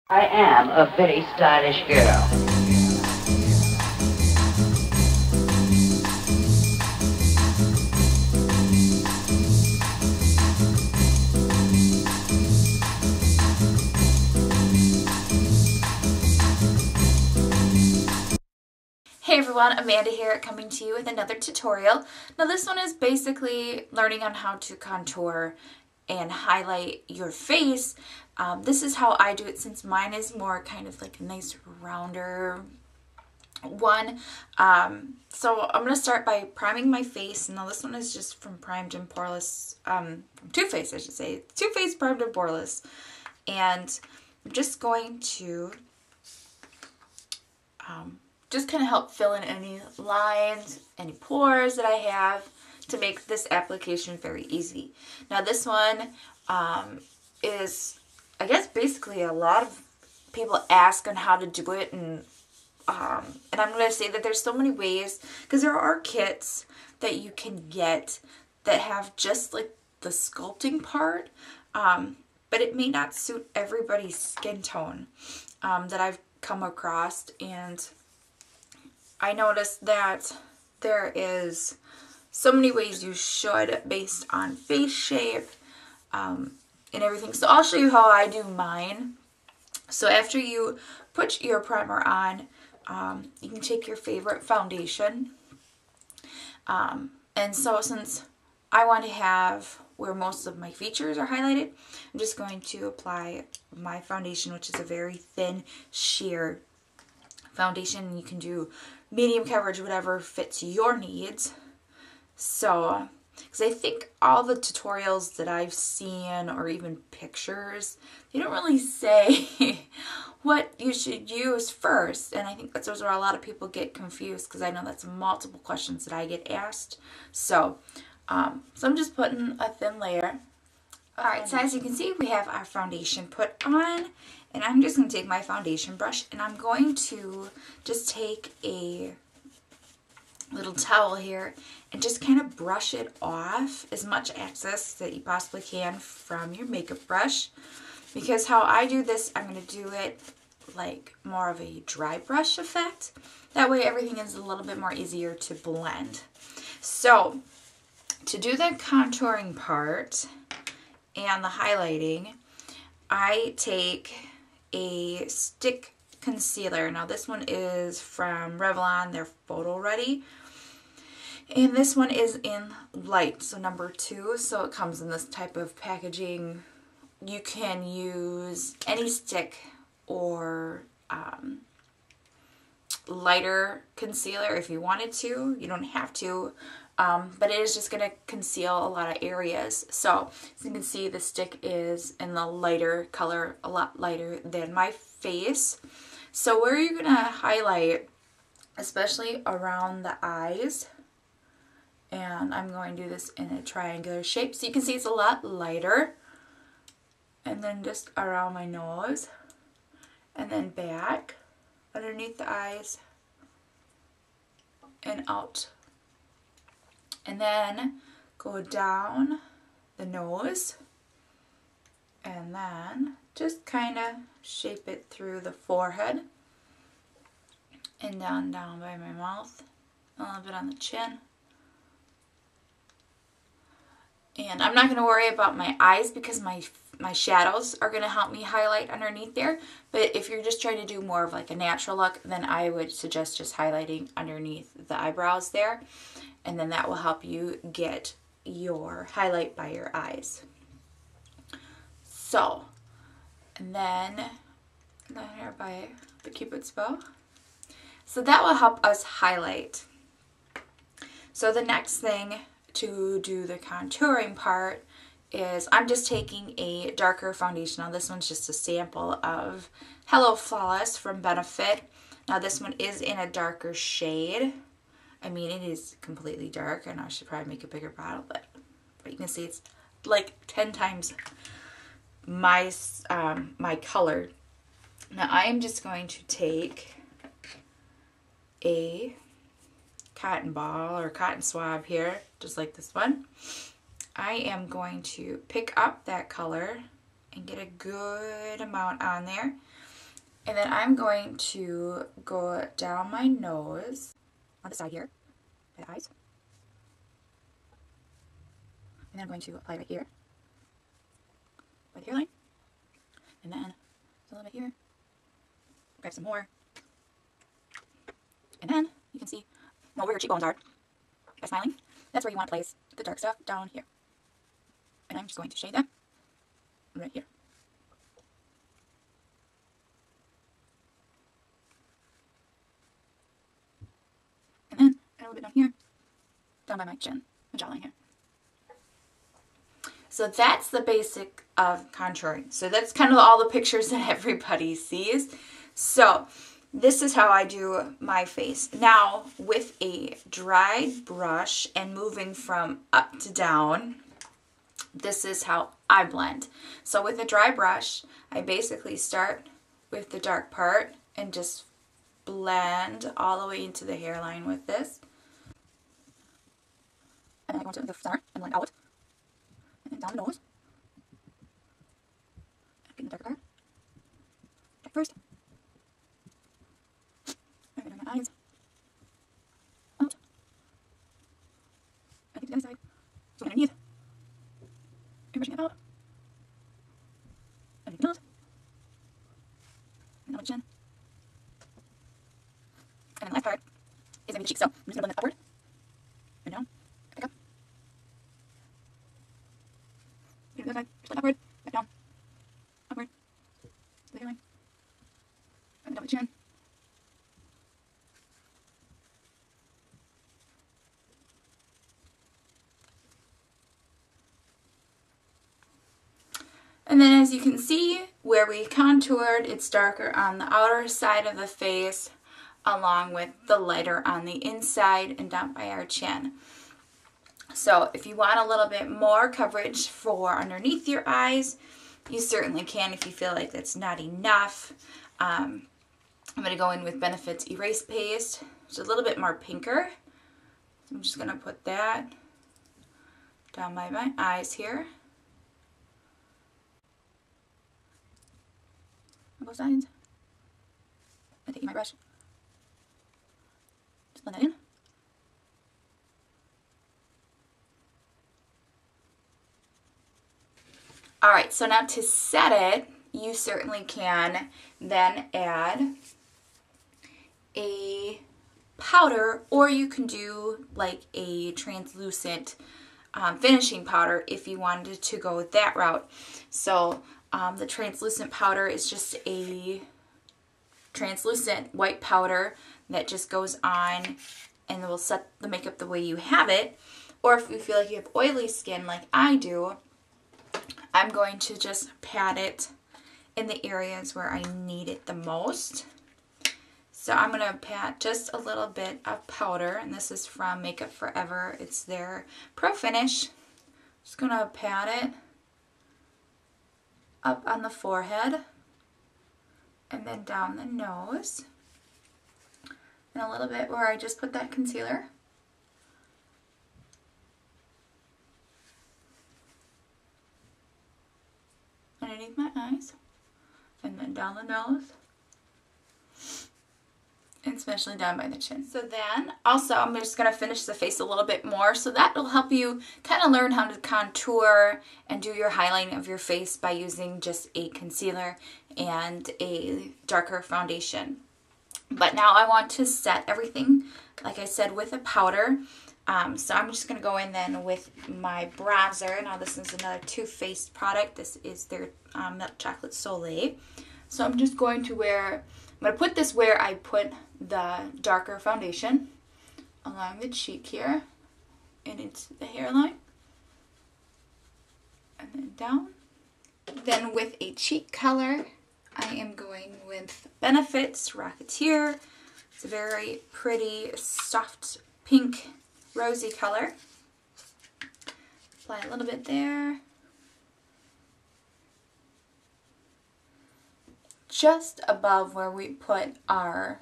I am a very stylish girl. Hey everyone, Amanda here, coming to you with another tutorial. Now this one is basically learning on how to contour and highlight your face. This is how I do it, since mine is more kind of like a nice rounder one. So I'm going to start by priming my face. Now this one is just from Primed and Poreless, from Too Faced I should say. Too Faced Primed and Poreless. And I'm just going to just kind of help fill in any lines, any pores that I have, to make this application very easy. Now this one is, I guess, basically a lot of people ask on how to do it, and I'm going to say that there's so many ways, because there are kits that you can get that have just like the sculpting part, but it may not suit everybody's skin tone that I've come across. And I noticed that there is so many ways you should, based on face shape and everything. So I'll show you how I do mine. So after you put your primer on, you can take your favorite foundation. And so since I want to have where most of my features are highlighted, I'm just going to apply my foundation, which is a very thin sheer foundation. You can do medium coverage, whatever fits your needs. So, because I think all the tutorials that I've seen, or even pictures, they don't really say what you should use first. And I think that's where a lot of people get confused, because I know that's multiple questions that I get asked. So I'm just putting a thin layer. Alright, so as you can see, we have our foundation put on, and I'm just going to take my foundation brush, and I'm going to just take a little towel here and just kind of brush it off as much excess that you possibly can from your makeup brush. Because how I do this, I'm going to do it like more of a dry brush effect. That way everything is a little bit more easier to blend. So to do the contouring part and the highlighting, I take a stick concealer. Now this one is from Revlon, they're photo ready. And this one is in light, so number 2. So it comes in this type of packaging. You can use any stick or lighter concealer if you wanted to. You don't have to. But it is just going to conceal a lot of areas. So as you can see, the stick is in the lighter color, a lot lighter than my face. So where you're going to highlight, especially around the eyes, and I'm going to do this in a triangular shape, so you can see it's a lot lighter. And then just around my nose, and then back, underneath the eyes, and out. And then go down the nose, and then just kind of shape it through the forehead, and down by my mouth, a little bit on the chin. And I'm not going to worry about my eyes, because my shadows are going to help me highlight underneath there. But if you're just trying to do more of like a natural look, then I would suggest just highlighting underneath the eyebrows there. And then that will help you get your highlight by your eyes. So, and then here by the Cupid's bow. So that will help us highlight. So the next thing to do the contouring part is I'm just taking a darker foundation. Now this one's just a sample of Hello Flawless from Benefit. Now this one is in a darker shade. I mean, it is completely dark. I know I should probably make a bigger bottle, but you can see it's like 10 times my my color. Now I am just going to take a cotton ball or cotton swab here, just like this one. I am going to pick up that color and get a good amount on there. And then I'm going to go down my nose on the side here, by the eyes. And then I'm going to apply right here, by the hairline. And then a little bit here. Grab some more. And then you can see where your cheekbones are by smiling. That's where you want to place the dark stuff, down here. And I'm just going to shade that right here. And then a little bit down here, down by my chin, my jawline here. So that's the basic of contouring. So that's kind of all the pictures that everybody sees. So this is how I do my face. Now with a dry brush and moving from up to down, this is how I blend. So with a dry brush, I basically start with the dark part and just blend all the way into the hairline with this. And then I go into the center and blend out. And then down the nose. Get in the darker part. Check first. And then my eyes. Out. And get to the other side. So underneath. And brushing it out. And the nose. And down the chin. And then the last part is going to be the cheeks. So I'm just going to blend it upward. And down. Back up. To the other side. Just blend upward. Back down. Upward. To the hairline. And down the chin. And then as you can see, where we contoured, it's darker on the outer side of the face, along with the lighter on the inside and down by our chin. So if you want a little bit more coverage for underneath your eyes, you certainly can if you feel like that's not enough. I'm going to go in with Benefit's Erase Paste, which is a little bit more pinker. So I'm just going to put that down by my eyes here. On both sides. I'm taking my brush. Just blend that in. Alright, so now to set it, you certainly can then add a powder, or you can do like a translucent finishing powder if you wanted to go that route. So the translucent powder is just a translucent white powder that just goes on and will set the makeup the way you have it. Or if you feel like you have oily skin like I do, I'm going to just pat it in the areas where I need it the most. So I'm going to pat just a little bit of powder, and this is from Makeup Forever. It's their Pro Finish. Just going to pat it up on the forehead and then down the nose. And a little bit where I just put that concealer. Underneath my eyes. And then down the nose. And especially down by the chin. So then, also I'm just going to finish the face a little bit more. So that will help you kind of learn how to contour and do your highlighting of your face by using just a concealer and a darker foundation. But now I want to set everything, like I said, with a powder. So I'm just going to go in then with my bronzer. Now this is another Too Faced product. This is their Milk Chocolate Soleil. So I'm just going to I'm going to put this where I put the darker foundation, along the cheek here, and into the hairline, and then down. Then with a cheek color, I am going with Benefit's Rocketeer. It's a very pretty, soft, pink, rosy color. Apply a little bit there. Just above where we put our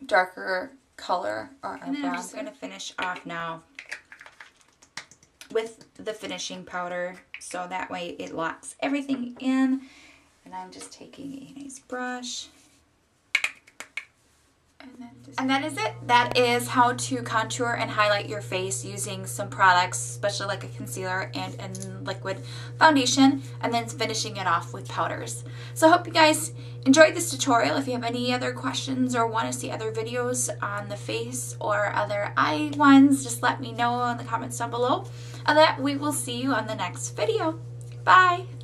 darker color or our bronzer. I'm just going to finish off now with the finishing powder, so that way it locks everything in And I'm just taking a nice brush. And that is it. That is how to contour and highlight your face using some products, especially like a concealer and a liquid foundation, and then finishing it off with powders. So I hope you guys enjoyed this tutorial. If you have any other questions or want to see other videos on the face or other eye ones, just let me know in the comments down below. And that we will see you on the next video. Bye!